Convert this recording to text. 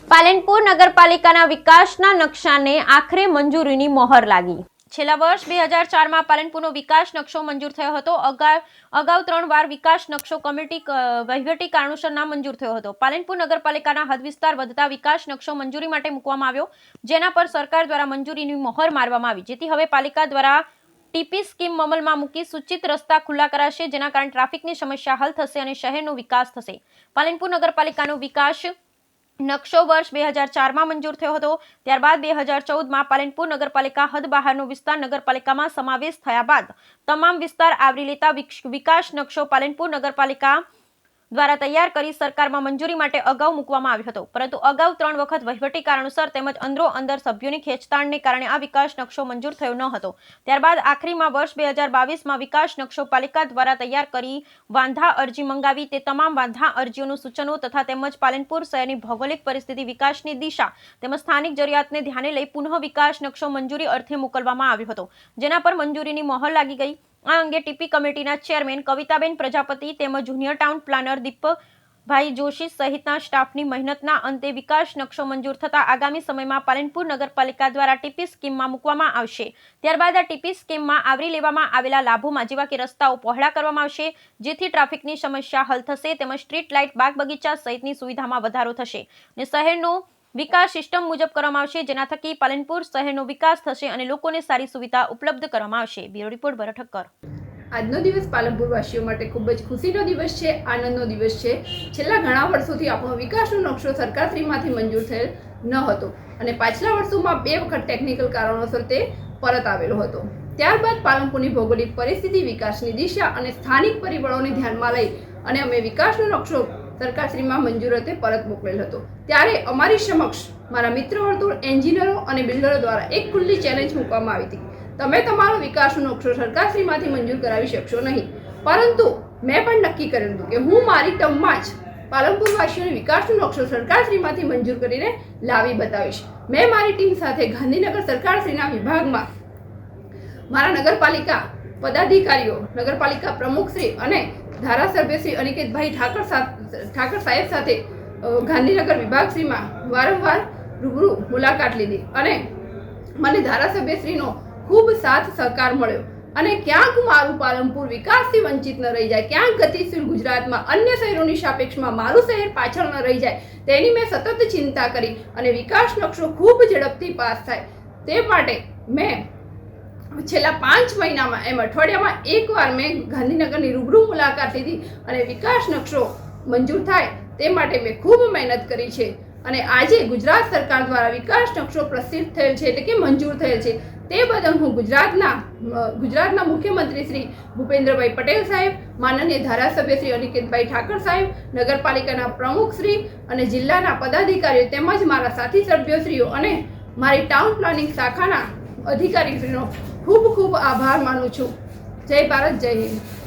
પાલનપુર નગરપાલિકાના વિકાસના નકશાને આખરે મંજૂરીની મહોર લાગી। છેલ્લા વર્ષ 2004માં પાલનપુરનો વિકાસ નકશો મંજૂર થયો હતો। અગાઉ 3 વાર વિકાસ નકશો કમિટી વહીવટી કારણોસર નામંજૂર થયો હતો। પાલનપુર નગરપાલિકાના હદ વિસ્તાર વધતા વિકાસ નકશો મંજૂરી માટે મૂકવામાં આવ્યો, જેના પર સરકાર દ્વારા મંજૂરીની મહોર મારવામાં આવી, જેથી હવે પાલિકા દ્વારા ટીપી સ્કીમ અમલમાં મૂકી સૂચિત રસ્તા ખુલ્લા કરાશે, જેના કારણે ટ્રાફિકની સમસ્યા હલ થશે અને શહેરનો વિકાસ થશે। પાલનપુર નગરપાલિકાનો વિકાસ નકશો વર્ષ 2004માં મંજૂર થયો હતો। ત્યારબાદ 2014માં પાલનપુર નગરપાલિકા હદ બહારનો વિસ્તાર નગરપાલિકામાં સમાવેશ થયા બાદ તમામ વિસ્તાર આવરી લેતા વિકાસ નકશો પાલનપુર નગરપાલિકા દ્વારા તૈયાર કરી સરકારમાં મંજૂરી માટે અગાઉ મૂકવામાં આવ્યો હતો, પરંતુ અગાઉ 3 વખત વહીવટી કારણોસર તેમજ અંદર સભ્યોની ખેંચતાણને કારણે આ વિકાસ નકશો મંજૂર થયો ન હતો। ત્યારબાદ આખરીમાં વર્ષ 2022માં વિકાસ નકશો પાલિકા દ્વારા તૈયાર કરી વાંધા અરજી મંગાવી તે તમામ વાંધા અરજીઓનું સૂચનો તથા તેમજ પાલનપુર શહેરની ભૌગોલિક પરિસ્થિતિ, વિકાસની દિશા તેમજ સ્થાનિક જરૂરિયાતને ધ્યાને લઈ પુનઃ વિકાસ નકશો મંજૂરી અર્થે મોકલવામાં આવ્યો હતો, જેના પર મંજૂરીની મહોર લાગી ગઈ। આ અંગે ટીપી કમિટીના ચેરમેન કવિતાબેન પ્રજાપતિ તેમજ જુનિયર ટાઉન પ્લાનર દીપકભાઈ જોશી સહિતના સ્ટાફની મહેનતના અંતે વિકાસ નકશો મંજૂર થતા આગામી સમયમાં પાલનપુર નગરપાલિકા દ્વારા ટીપી સ્કીમમાં મૂકવામાં આવશે। ત્યારબાદ આ ટીપી સ્કીમમાં આવરી લેવામાં આવેલા લાભોમાં જેવા કે રસ્તાઓ પહોળા કરવામાં આવશે, જેથી ટ્રાફિકની સમસ્યા હલ થશે તેમજ સ્ટ્રીટ લાઇટ, બાગ બગીચા સહિતની સુવિધામાં વધારો થશે અને શહેરનો વિકાસ સિસ્ટમ મુજબ કરવામાં આવશે, જેના થકી પાલનપુર શહેરનો વિકાસ થશે અને લોકોને સારી સુવિધા ઉપલબ્ધ કરવામાં આવશે। બ્યુરો રિપોર્ટ ભરત ઠક્કર। આજનો દિવસ પાલનપુરવાસીઓ માટે ખૂબ જ ખુશીનો દિવસ છે, આનંદનો દિવસ છે। છેલ્લા ઘણા વર્ષોથી આપણો વિકાસનો નકશો સરકારશ્રીમાંથી મંજૂર થયેલ ન હતો અને પાછલા વર્ષોમાં 2 વખત ટેકનિકલ કારણોસર તે પરત આવેલો હતો। ત્યારબાદ પાલનપુરની ભૌગોલિક પરિસ્થિતિ, વિકાસની દિશા અને સ્થાનિક પરિબળોને ધ્યાનમાં લઈ અને અમે વિકાસનો નકશો સરકારશ્રીમાં મંજૂર અર્થે પરત મોકલેલ હતો। ત્યારે અમારી સમક્ષ મારા મિત્ર વર્તુળ, એન્જિનિયરો અને બિલ્ડરો દ્વારા એક ખુલ્લી ચેલેન્જ મૂકવામાં આવી હતી, તમે તમારો વિકાસનો નકશો સરકારશ્રીમાંથી મંજૂર કરાવી શકશો નહીં, પરંતુ મેં પણ નક્કી કરેલું હતું કે હું મારી ટર્મમાં જ પાલનપુરવાસીઓને વિકાસનો નકશો સરકારશ્રીમાંથી મંજૂર કરીને લાવી બતાવીશ। મેં મારી ટીમ સાથે ગાંધીનગર સરકારશ્રીના વિભાગમાં મારા નગરપાલિકા પદાધિકારીઓ, નગરપાલિકા પ્રમુખશ્રી અને ધારાસભ્ય શ્રી અનિકેતભાઈ ઠાકર સાહેબ સાથે ગાંધીનગર વિભાગશ્રીમાં વારંવાર રૂબરૂ મુલાકાત લીધી અને મને ધારાસભ્યશ્રીનો ખૂબ સાથ સહકાર મળ્યો અને ક્યાંક મારું પાલનપુર વિકાસથી વંચિત ન રહી જાય, ક્યાંક ગતિશીલ ગુજરાતમાં અન્ય શહેરોની સાપેક્ષમાં મારું શહેર પાછળ ન રહી જાય, તેની મેં સતત ચિંતા કરી અને વિકાસ નકશો ખૂબ ઝડપથી પાસ થાય તે માટે મેં છેલ્લા 5 મહિનામાં અઠવાડિયામાં એકવાર મેં ગાંધીનગરની રૂબરૂ મુલાકાત લીધી અને વિકાસ નકશો મંજૂર થાય તે માટે મેં ખૂબ મહેનત કરી છે અને આજે ગુજરાત સરકાર દ્વારા વિકાસ નકશો પ્રસિદ્ધ થયેલ છે, એટલે કે મંજૂર થયેલ છે, તે બદલ હું ગુજરાતના મુખ્યમંત્રી શ્રી ભૂપેન્દ્રભાઈ પટેલ સાહેબ, માનનીય ધારાસભ્ય શ્રી અનિકેતભાઈ ઠાકર સાહેબ, નગરપાલિકાના પ્રમુખશ્રી અને જિલ્લાના પદાધિકારીઓ તેમજ મારા સાથી સભ્યશ્રીઓ અને મારી ટાઉન પ્લાનિંગ શાખાના અધિકારીશ્રીનો ખૂબ ખૂબ આભાર માનું છું। જય ભારત, જય હિન્દ।